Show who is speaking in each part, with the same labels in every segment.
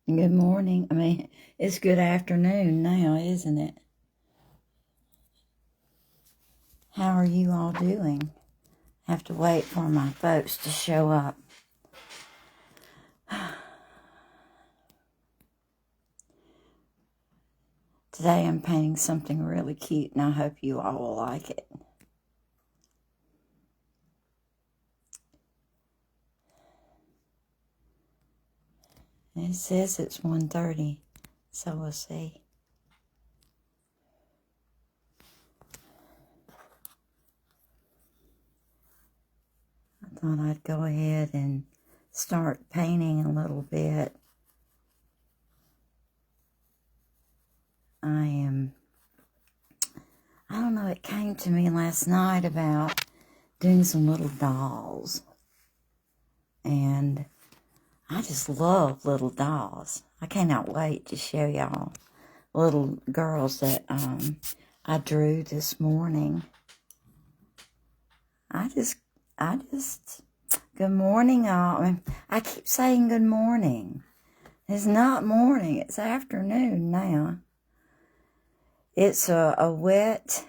Speaker 1: Good morning. It's good afternoon now, isn't it? How are you all doing? Have to wait for my folks to show up. Today I'm painting something really cute, and I hope you all will like it. It says it's 1:30, so we'll see. I thought I'd go ahead and start painting a little bit. I don't know, it came to me last night about doing some little dolls. And I just love little dolls. I cannot wait to show y'all little girls that I drew this morning. Good morning, all. I keep saying good morning. It's not morning, it's afternoon now. It's a wet,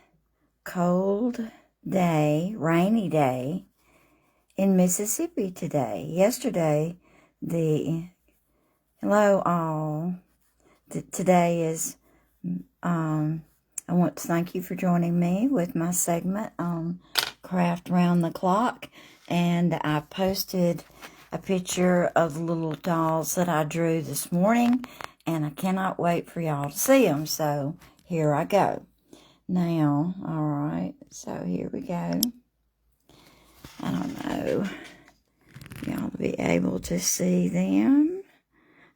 Speaker 1: cold day, rainy day in Mississippi today. Yesterday, hello all. Today is, I want to thank you for joining me with my segment on Craft Round the Clock. And I posted a picture of the little dolls that I drew this morning. And I cannot wait for y'all to see them. So here I go. Now, all right. So here we go. I don't know if y'all will be able to see them.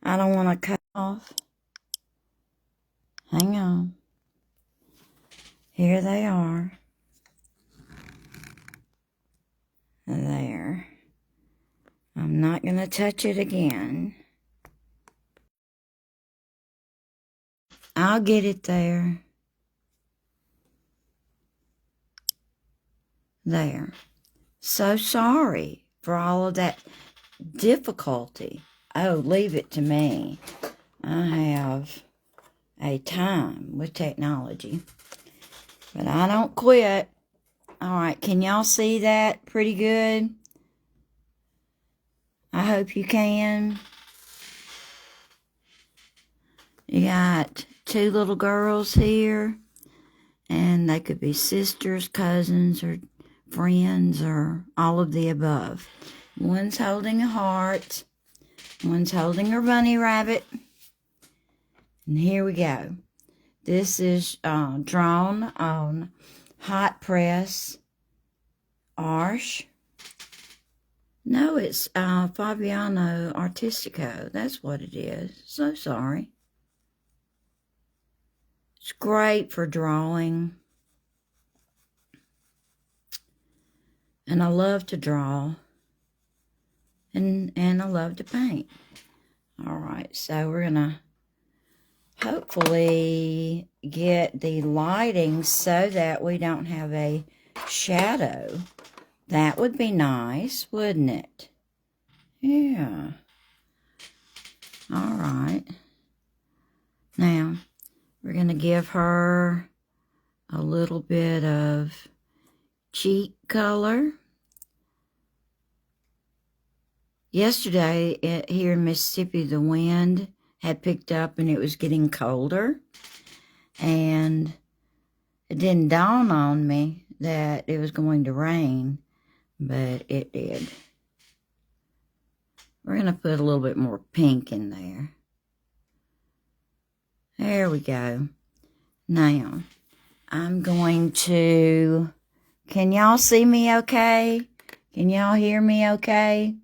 Speaker 1: I don't want to cut off. Hang on. Here they are. There. I'm not going to touch it again. I'll get it there. There. So sorry for all of that difficulty. Oh, leave it to me. I have a time with technology. But I don't quit. All right, can y'all see that pretty good? I hope you can. You got two little girls here, and they could be sisters, cousins, or friends, or all of the above. One's holding a heart. One's holding a bunny rabbit. And here we go. This is drawn on hot press Arches. No, it's Fabriano Artistico. That's what it is. So sorry. It's great for drawing. And I love to draw. And I love to paint. All right, so we're going to hopefully get the lighting so that we don't have a shadow. That would be nice, wouldn't it? Yeah. All right. Now, we're going to give her a little bit of cheek color. Yesterday, here in Mississippi, the wind had picked up and it was getting colder. And it didn't dawn on me that it was going to rain, but it did. We're going to put a little bit more pink in there. There we go. Now, I'm going to... Can y'all see me okay? Can y'all hear me okay?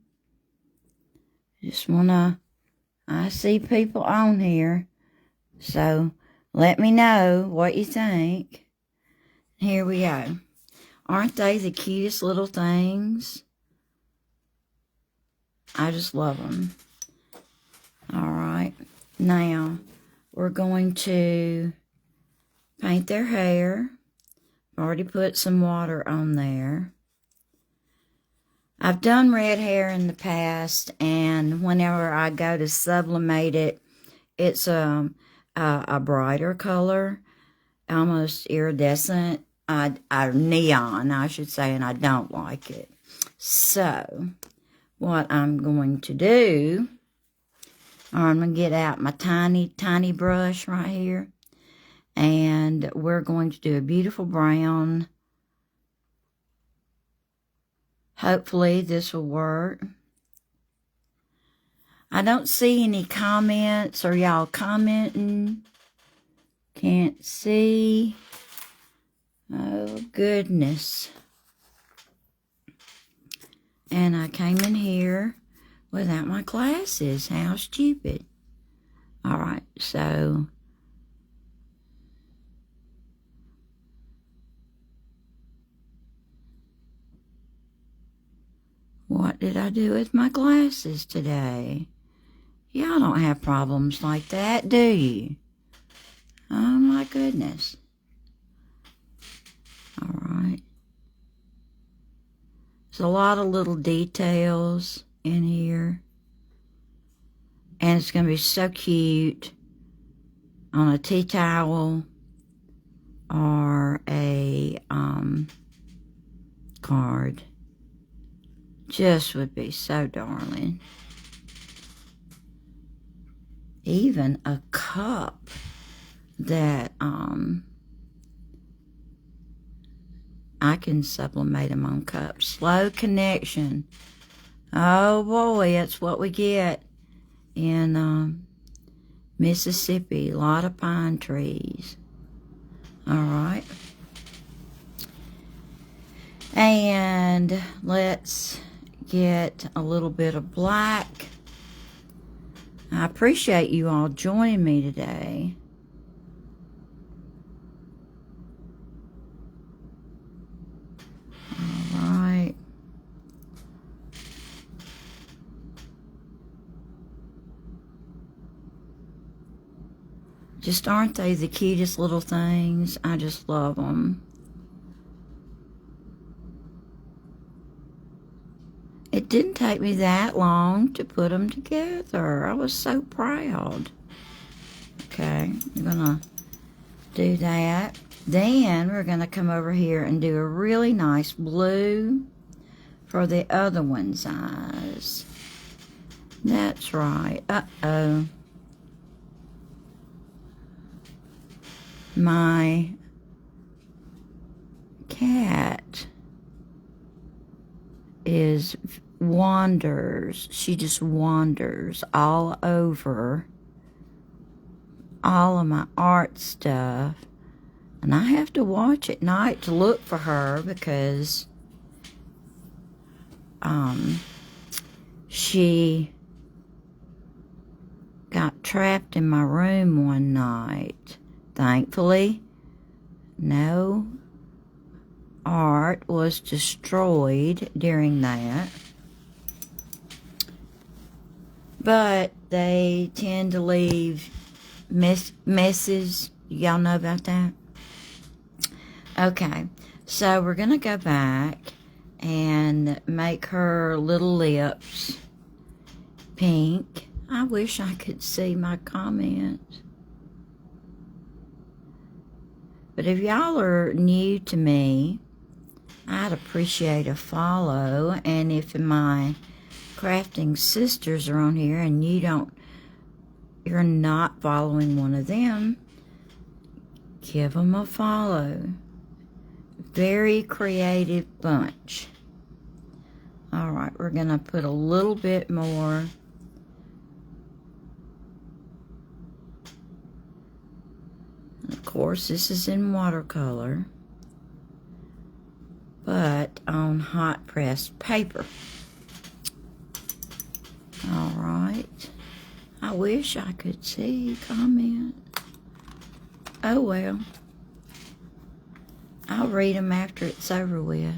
Speaker 1: Just want to... I see people on here. So, let me know what you think. Here we go. Aren't they the cutest little things? I just love them. All right. Now, we're going to paint their hair. I've already put some water on there. I've done red hair in the past, and whenever I go to sublimate it, it's a brighter color, almost iridescent, neon, I should say, and I don't like it. So, what I'm going to do, I'm going to get out my tiny brush right here, and we're going to do a beautiful brown. Hopefully this will work. I don't see any comments. Are y'all commenting? Can't see. Oh, goodness. And I came in here without my glasses. How stupid. All right, so what did I do with my glasses today? Y'all don't have problems like that, do you? Oh, my goodness. All right. There's a lot of little details in here. And it's going to be so cute on a tea towel or a card. Just would be so darling. Even a cup that I can sublimate them on cups. Slow connection. Oh boy, that's what we get in Mississippi. A lot of pine trees. All right. And let's get a little bit of black. I appreciate you all joining me today. All right. Just aren't they the cutest little things? I just love them. It didn't take me that long to put them together. I was so proud. Okay, I'm gonna do that. Then we're gonna come over here and do a really nice blue for the other one's eyes. That's right. Uh-oh. My cat wanders. She just wanders all over all of my art stuff. And I have to watch at night to look for her because she got trapped in my room one night. Thankfully, no art was destroyed during that. But they tend to leave messes. Y'all know about that? Okay, so we're going to go back and make her little lips pink. I wish I could see my comments. But if y'all are new to me, I'd appreciate a follow. And if my crafting sisters are on here and you're not following one of them, give them a follow. Very creative bunch. All right, we're going to put a little bit more. Of course, this is in watercolor, but on hot pressed paper. All right. I wish I could see comment. Oh well. I'll read them after it's over with.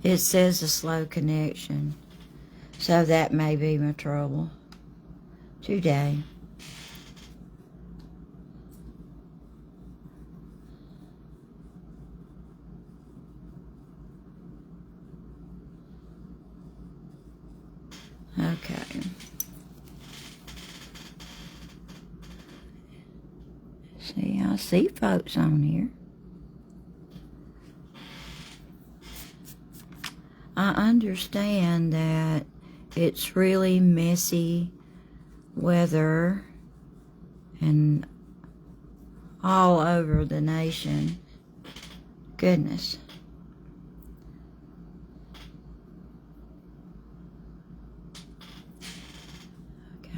Speaker 1: It says a slow connection, so that may be my trouble today. Okay. see folks on here. I understand that it's really messy weather and all over the nation. Goodness. Okay.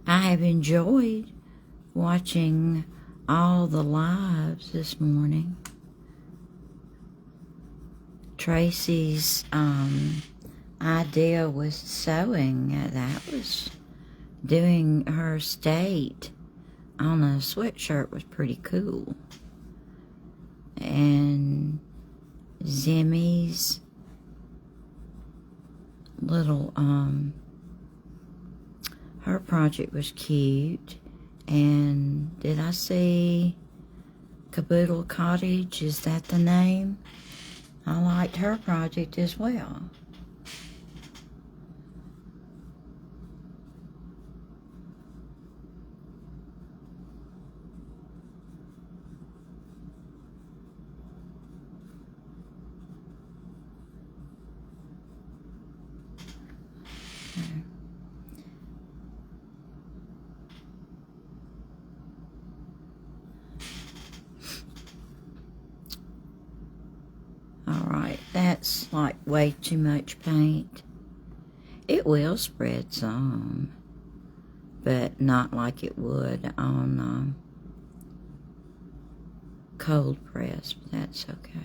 Speaker 1: I have enjoyed watching all the lives this morning. Tracy's idea with sewing, that was doing her state on a sweatshirt was pretty cool. And Zimmy's little her project was cute. And did I see Caboodle Cottage? Is that the name? I liked her project as well. Alright, that's like way too much paint. It will spread some, but not like it would on cold press, but that's okay.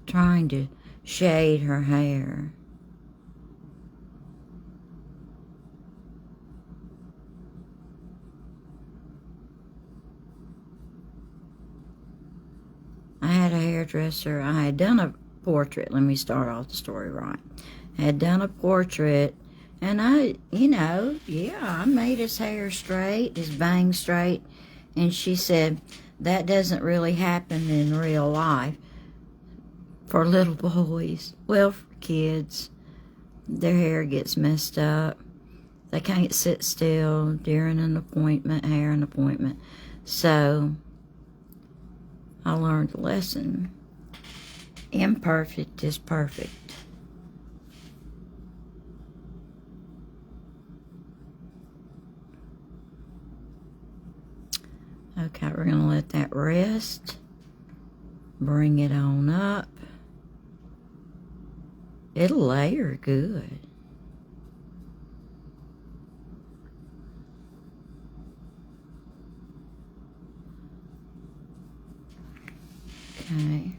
Speaker 1: Trying to shade her hair. I had a hairdresser. I had done a portrait. Let me start off the story right. I had done a portrait, and I made his hair straight, his bangs straight, and she said, that doesn't really happen in real life. For little boys, well, for kids, their hair gets messed up. They can't sit still during an appointment, So, I learned a lesson. Imperfect is perfect. Okay, we're going to let that rest. Bring it on up. It'll layer good. Okay.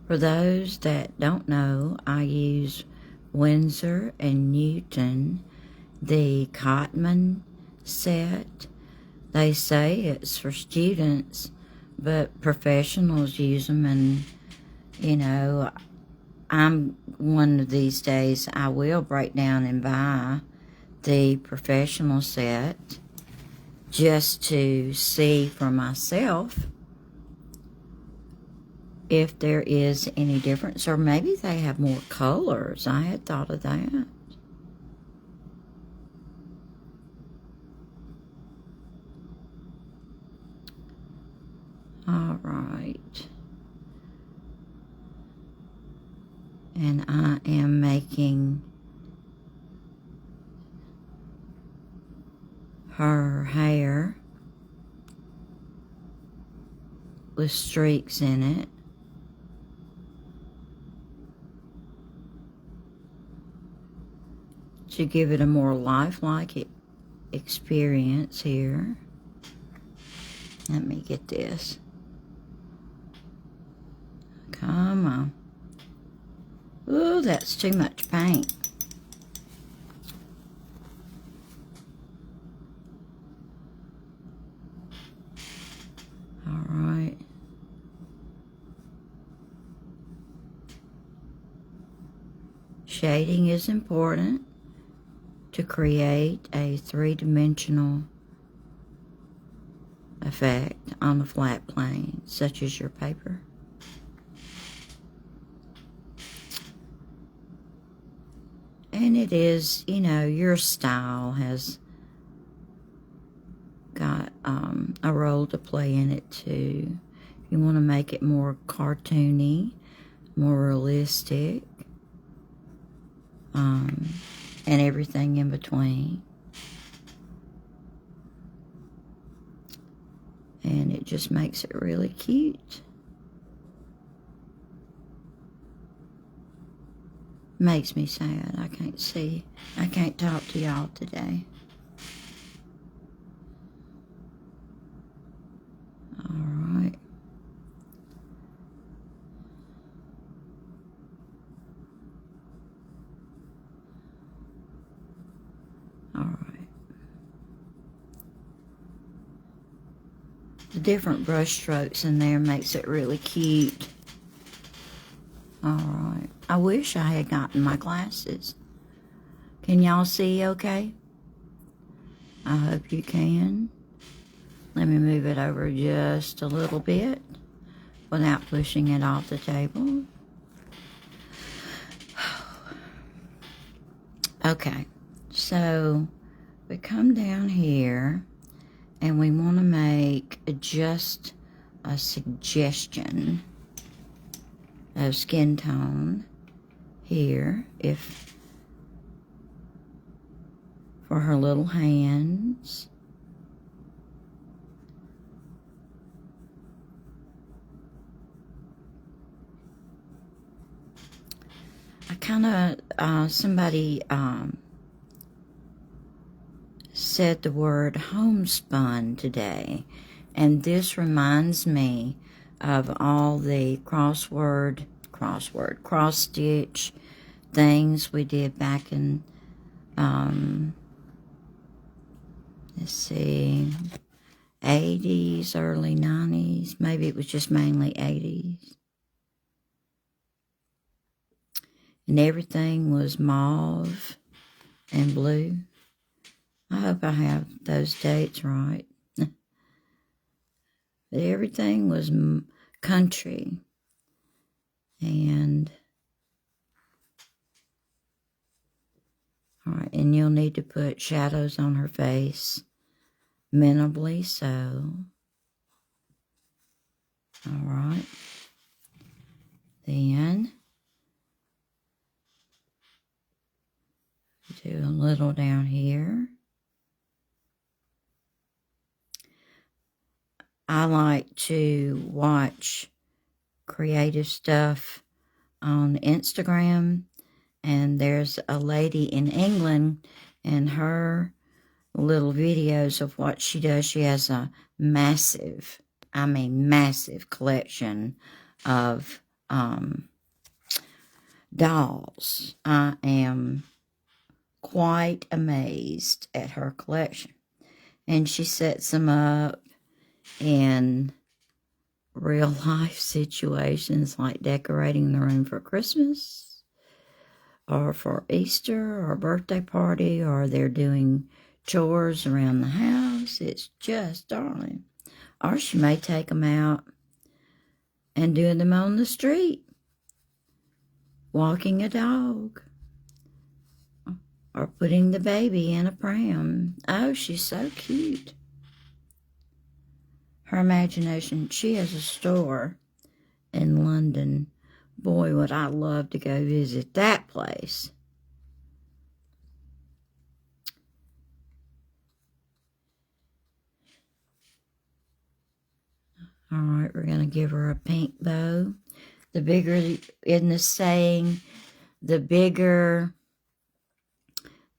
Speaker 1: For those that don't know, I use Winsor & Newton, the Cotman set. They say it's for students, but professionals use them, and, I'm one of these days, I will break down and buy the professional set just to see for myself if there is any difference, or maybe they have more colors. I had thought of that. All right. And I am making her hair with streaks in it. To give it a more lifelike experience here. Let me get this. Come on. Ooh, that's too much paint. All right. Shading is important to create a three-dimensional effect on a flat plane, such as your paper. And it is, you know, your style has got a role to play in it too. You want to make it more cartoony, more realistic, and everything in between. And it just makes it really cute. Makes me sad. I can't talk to y'all today. All right. All right. The different brush strokes in there makes it really cute. All right. I wish I had gotten my glasses. Can y'all see okay? I hope you can. Let me move it over just a little bit without pushing it off the table. Okay, so we come down here and we want to make just a suggestion of skin tone here, if for her little hands. I kind of, somebody said the word homespun today, and this reminds me of all the cross-stitch things we did back in, let's see, 80s, early 90s. Maybe it was just mainly 80s. And everything was mauve and blue. I hope I have those dates right. But everything was country. And, all right, and you'll need to put shadows on her face, minimally so. All right. Then do a little down here. I like to watch creative stuff on Instagram, and there's a lady in England, and her little videos of what she does, she has a massive, I mean massive collection of dolls. I am quite amazed at her collection. And she sets them up in real life situations, like decorating the room for Christmas or for Easter or birthday party, or they're doing chores around the house. It's just darling. Or she may take them out and do them on the street, walking a dog, or putting the baby in a pram. Oh, she's so cute. Her imagination. She has a store in London. Boy, would I love to go visit that place. All right, we're going to give her a pink bow. The bigger, in the saying, the bigger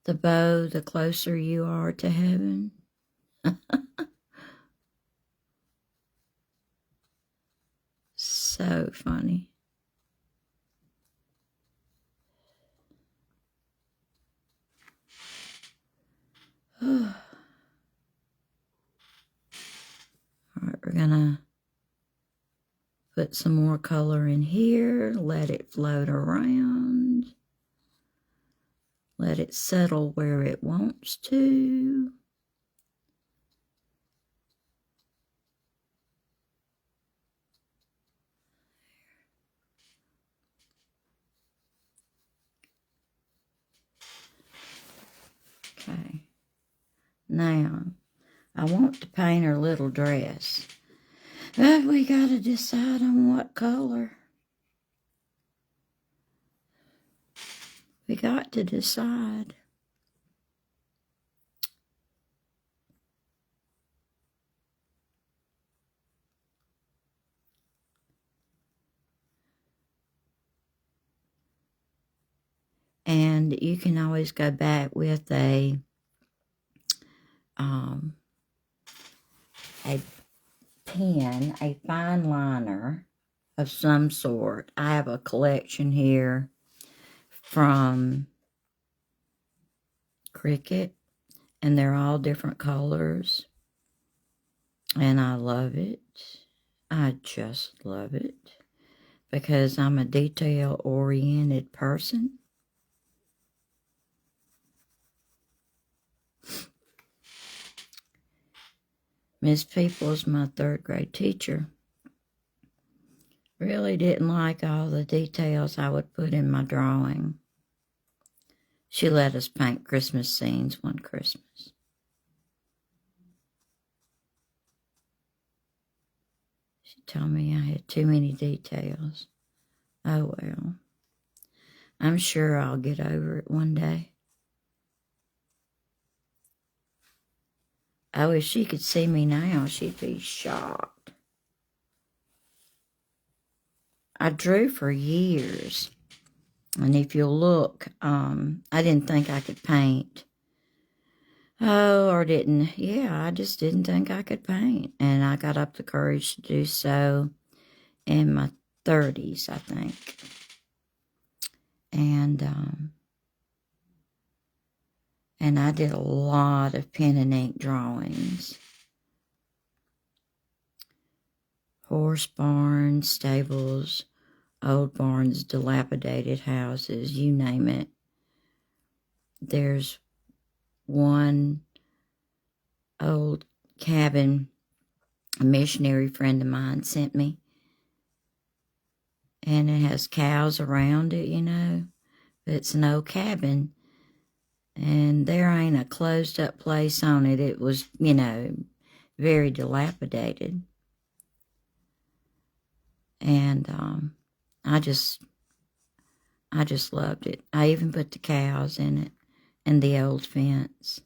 Speaker 1: the bow, the closer you are to heaven. so funny. All right, we're gonna put some more color in here, let it float around, let it settle where it wants to. Okay, now I want to paint her little dress, but we gotta decide on what color. We got to decide. And you can always go back with a pen, a fine liner of some sort. I have a collection here from Cricut, and they're all different colors, and I love it. I just love it because I'm a detail-oriented person. Miss Peoples, my third grade teacher, really didn't like all the details I would put in my drawing. She let us paint Christmas scenes one Christmas. She told me I had too many details. Oh well. I'm sure I'll get over it one day. Oh, if she could see me now, she'd be shocked. I drew for years. And if you'll look, I didn't think I could paint. I just didn't think I could paint. And I got up the courage to do so in my 30s, I think. And I did a lot of pen and ink drawings. Horse barns, stables, old barns, dilapidated houses, you name it. There's one old cabin a missionary friend of mine sent me. And it has cows around it, you know. It's an old cabin. And there ain't a closed up place on it. It was, you know, very dilapidated. And I just loved it. I even put the cows in it and the old fence.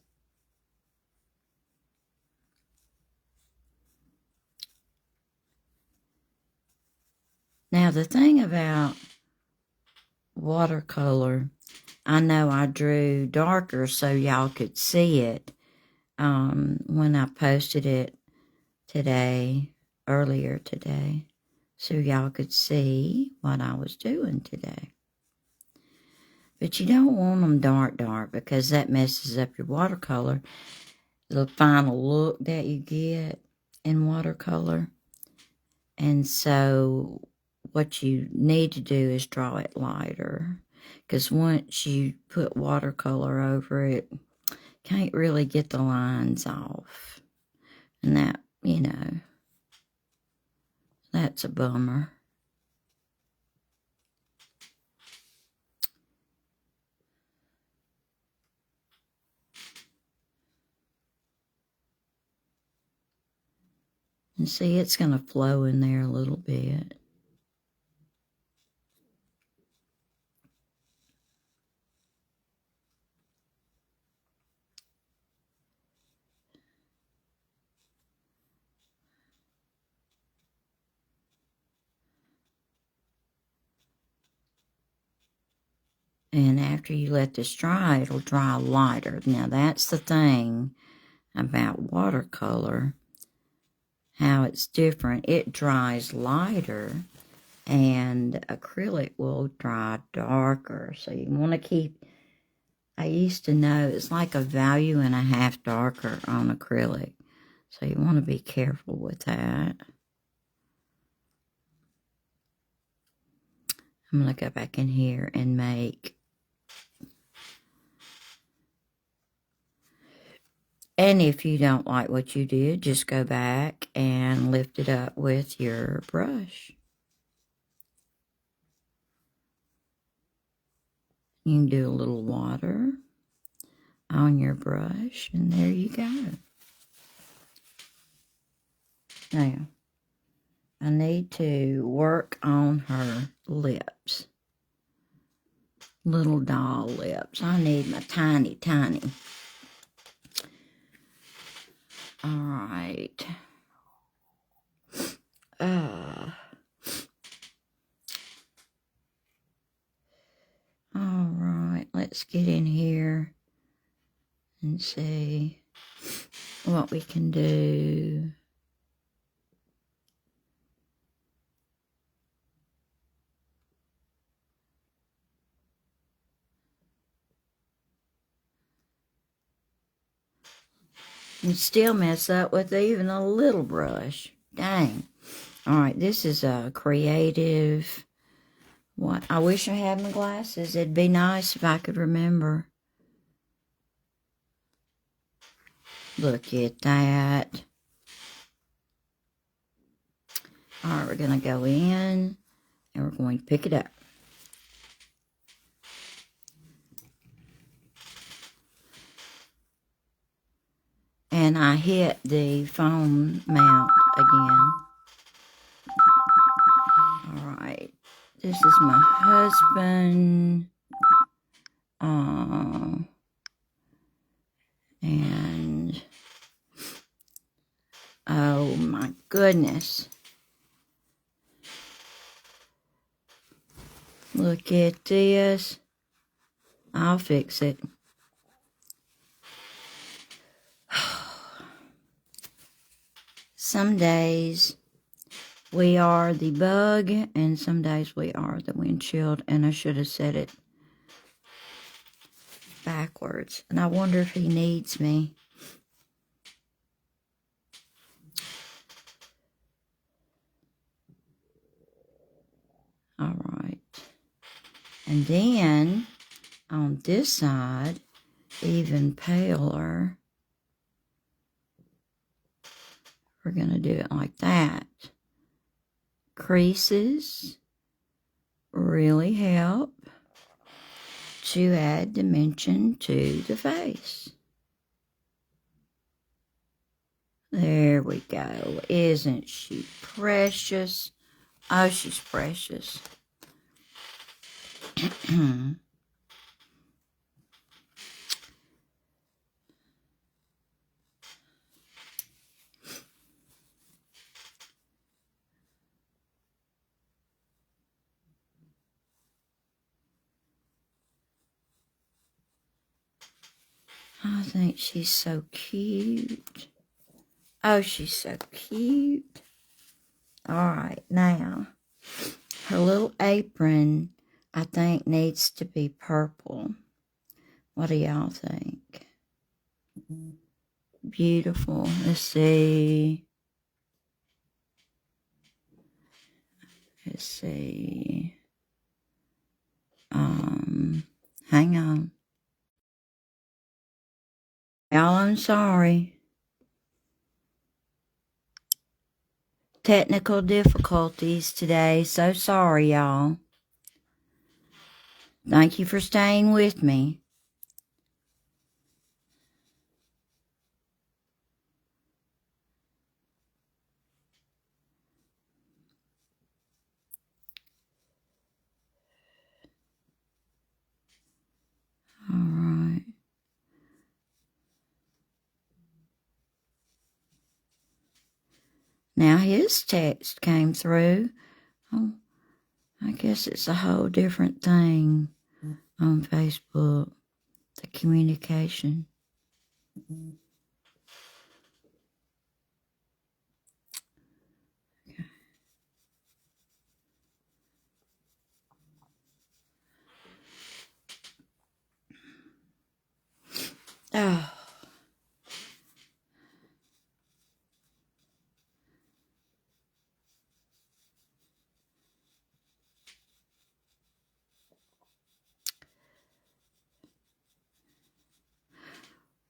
Speaker 1: Now, the thing about watercolor, I know I drew darker so y'all could see it when I posted it earlier today, so y'all could see what I was doing today. But you don't want them dark because that messes up your watercolor, the final look that you get in watercolor. And so what you need to do is draw it lighter, because once you put watercolor over it, can't really get the lines off. And that, you know, that's a bummer. And see, it's going to flow in there a little bit. And after you let this dry, it'll dry lighter. Now, that's the thing about watercolor, how it's different. It dries lighter, and acrylic will dry darker. So you want to keep, I used to know it's like a value and a half darker on acrylic. So you want to be careful with that. I'm going to go back in here and make, and if you don't like what you did, just go back and lift it up with your brush. You can do a little water on your brush, and there you go. Now, I need to work on her lips. Little doll lips. I need my tiny, tiny. All right. All right, let's get in here and see what we can do. And still mess up with even a little brush. Dang. All right, this is a creative. What? I wish I had my glasses. It'd be nice if I could remember. Look at that. All right, we're going to go in and we're going to pick it up. And I hit the phone mount again. All right. This is my husband. And oh my goodness. Look at this. I'll fix it. Some days we are the bug, and some days we are the windshield, and I should have said it backwards. And I wonder if he needs me. All right. And then on this side, even paler, we're going to do it like that. Creases really help to add dimension to the face. There we go. Isn't she precious? Oh, she's precious. I think she's so cute. Oh, she's so cute. All right, now, her little apron, I think, needs to be purple. What do y'all think? Beautiful. Let's see. Let's see. Hang on. Y'all, I'm sorry. Technical difficulties today. So sorry, y'all. Thank you for staying with me. All right. Now his text came through. Oh, I guess it's a whole different thing on Facebook, the communication. Okay. Oh.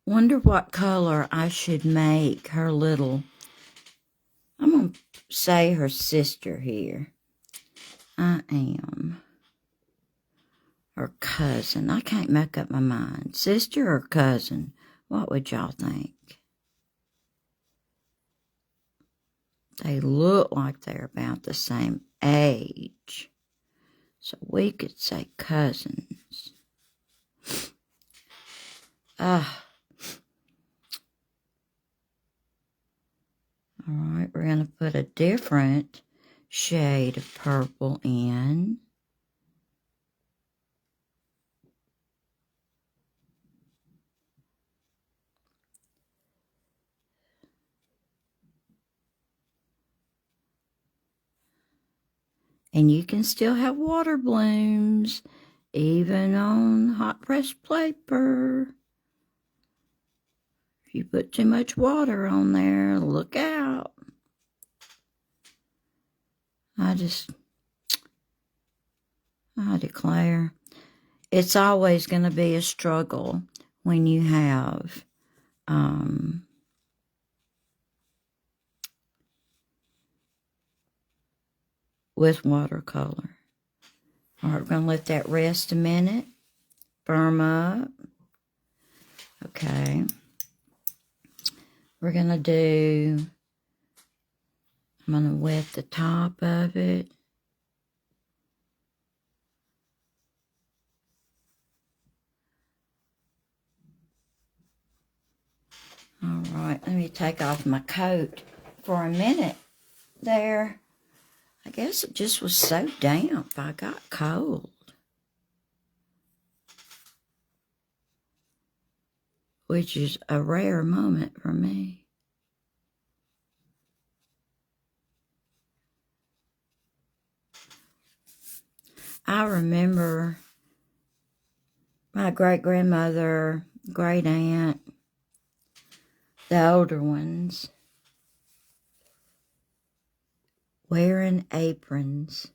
Speaker 1: Wonder what color I should make her little, I'm going to say her sister here. I am her cousin. I can't make up my mind. Sister or cousin? What would y'all think? They look like they're about the same age. So we could say cousins. All right, we're going to put a different shade of purple in. And you can still have water blooms, even on hot pressed paper. If you put too much water on there, look out. I declare, it's always going to be a struggle when you have with watercolor. All right, we're going to let that rest a minute. Firm up. Okay. We're going to do, I'm going to wet the top of it. All right, let me take off my coat for a minute there. I guess it just was so damp, I got cold. Which is a rare moment for me. I remember my great-grandmother, great-aunt, the older ones, wearing aprons.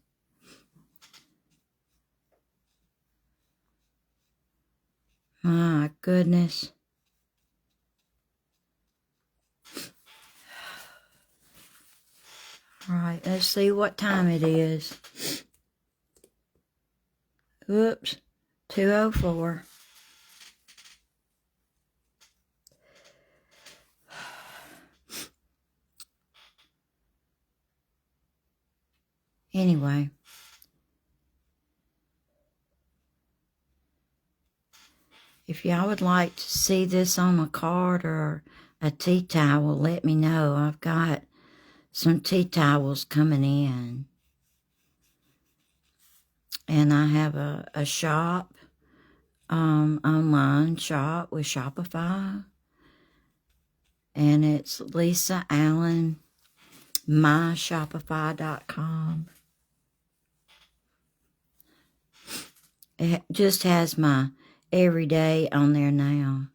Speaker 1: My goodness. All right, let's see what time it is. Oops, 2:04. Anyway, if y'all would like to see this on a card or a tea towel, let me know. I've got some tea towels coming in. And I have a shop, online shop with Shopify. And it's Lisa Allen, myshopify.com. It just has my everyday on there now.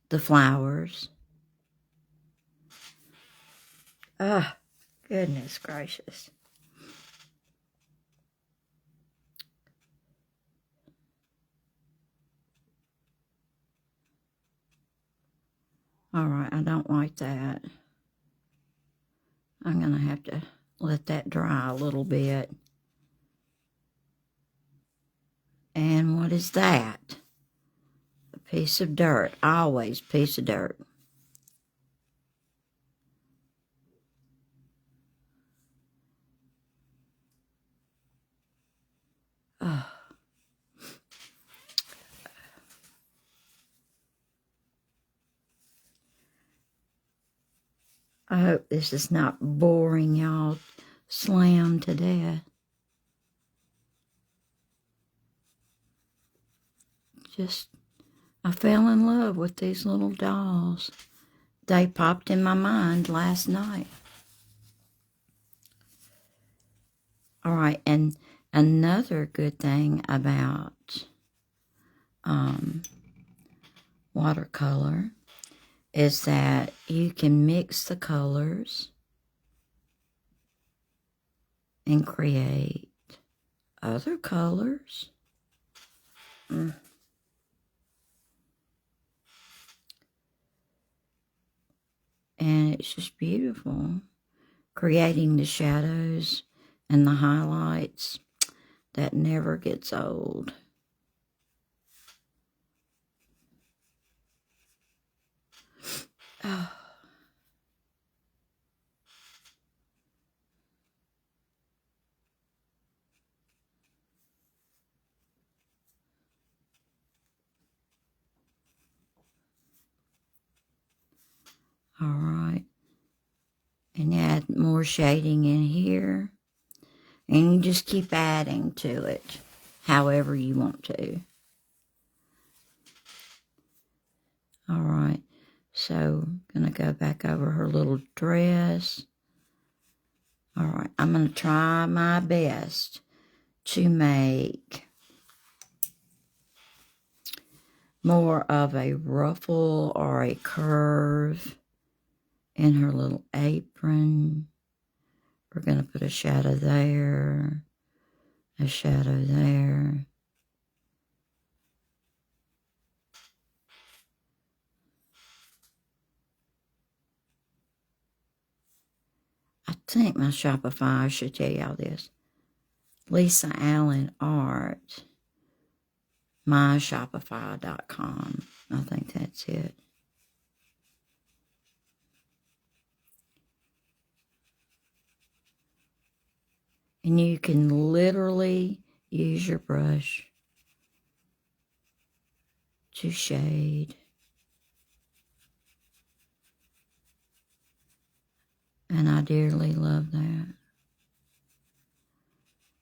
Speaker 1: The flowers. Oh, goodness gracious. All right, I don't like that. I'm going to have to let that dry a little bit. And what is that? A piece of dirt. Always piece of dirt. Oh. I hope this is not boring y'all slam to death. I fell in love with these little dolls. They popped in my mind last night. All right, and another good thing about watercolor is that you can mix the colors and create other colors. And it's just beautiful. Creating the shadows and the highlights that never gets old. Oh. All right. And add more shading in here. And you just keep adding to it however you want to. All right. So, going to go back over her little dress. All right. I'm going to try my best to make more of a ruffle or a curve in her little apron. We're going to put a shadow there, a shadow there. I think my Shopify, I should tell y'all this. Lisa Allen Art, myshopify.com. I think that's it. And you can literally use your brush to shade. And I dearly love that.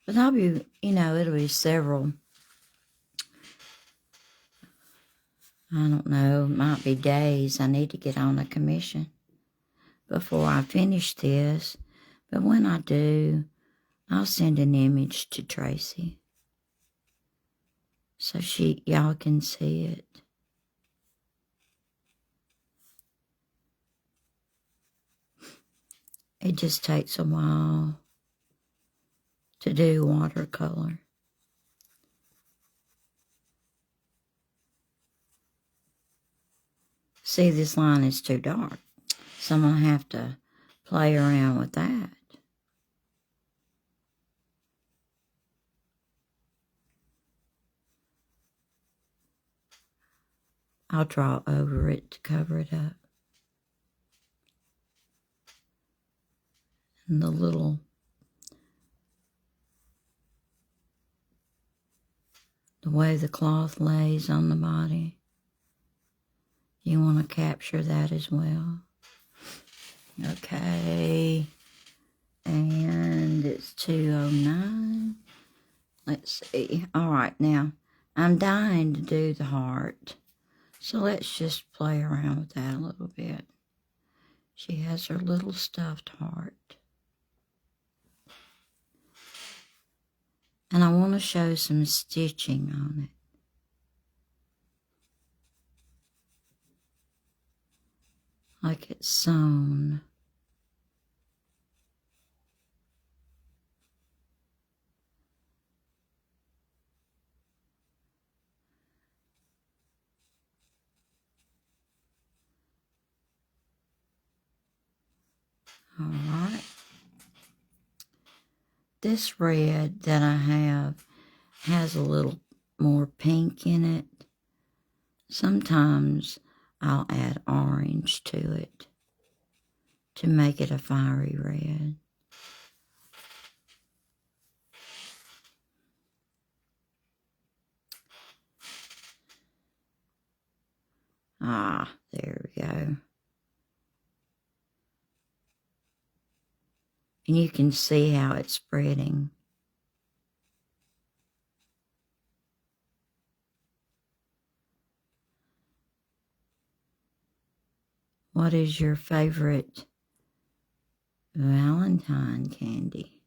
Speaker 1: But I'll be, it'll be several, I don't know, it might be days. I need to get on a commission before I finish this. But when I do, I'll send an image to Tracy so y'all can see it. It just takes a while to do watercolor. See, this line is too dark, so I'm going to have to play around with that. I'll draw over it to cover it up. And the way the cloth lays on the body, you want to capture that as well. Okay, and it's 2:09. Let's see. All right, now I'm dying to do the heart, so let's just play around with that a little bit. She has her little stuffed heart. And I want to show some stitching on it. Like it's sewn. All right. This red that I have has a little more pink in it. Sometimes I'll add orange to it to make it a fiery red. Ah, there we go. And you can see how it's spreading. What is your favorite Valentine candy?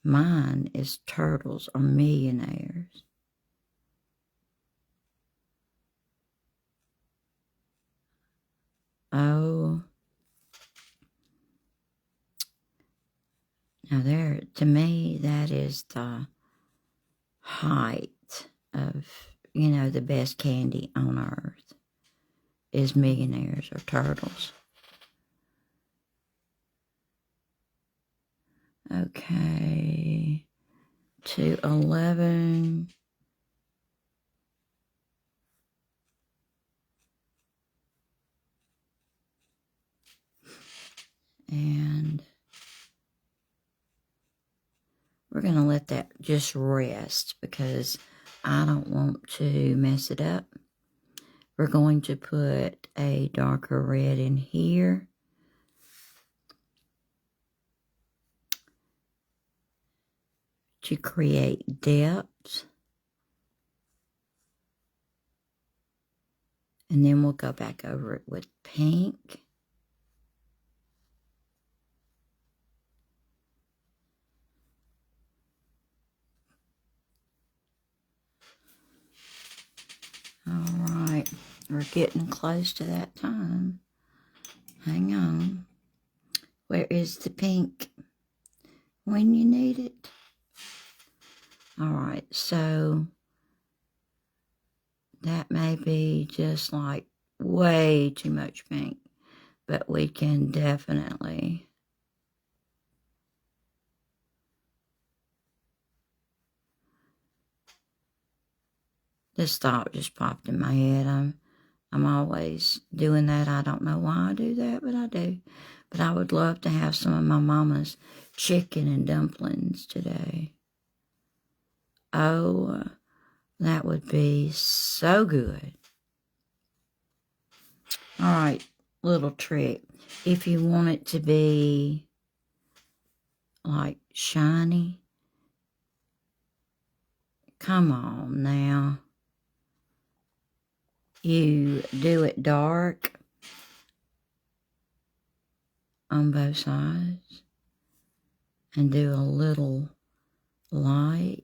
Speaker 1: Mine is Turtles or Millionaires. Oh. Now there, to me, that is the height of, the best candy on earth is Millionaires or Turtles. Okay. 211. And we're going to let that just rest because I don't want to mess it up. We're going to put a darker red in here. To create depth. And then we'll go back over it with pink. All right, we're getting close to that time. Hang on. Where is the pink when you need it? All right, so that may be just like way too much pink, but we can definitely this thought just popped in my head. I'm always doing that. I don't know why I do that, but I do. But I would love to have some of my mama's chicken and dumplings today. Oh, that would be so good. All right, little trick. If you want it to be like shiny, come on now. You do it dark on both sides and do a little light.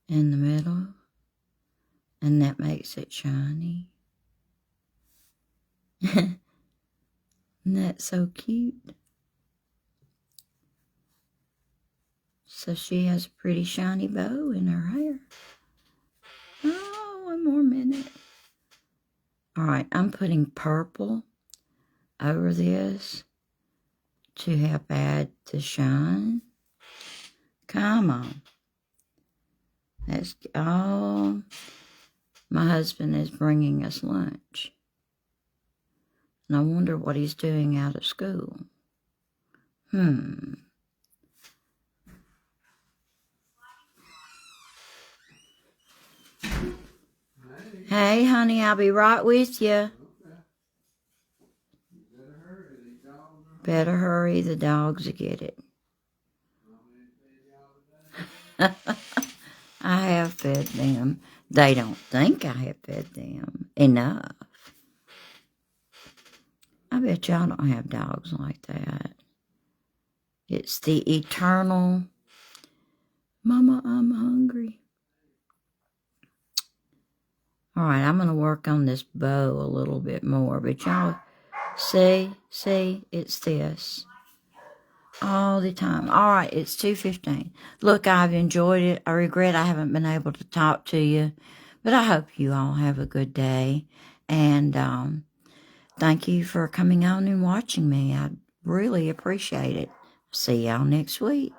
Speaker 1: In the middle, and that makes it shiny. Isn't that so cute? So she has a pretty shiny bow in her hair. Oh, one more minute. All right, I'm putting purple over this to help add the shine. Come on. That's all. My husband is bringing us lunch. And I wonder what he's doing out of school. Hey, honey, I'll be right with you. Better hurry, the dogs will get it. I have fed them. They don't think I have fed them enough. I bet y'all don't have dogs like that. It's the eternal, Mama, I'm hungry. All right, I'm going to work on this bow a little bit more. But y'all, see, it's this. All the time. All right, it's 2:15. Look, I've enjoyed it. I regret I haven't been able to talk to you, but I hope you all have a good day. And thank you for coming on and watching me. I really appreciate it. See y'all next week.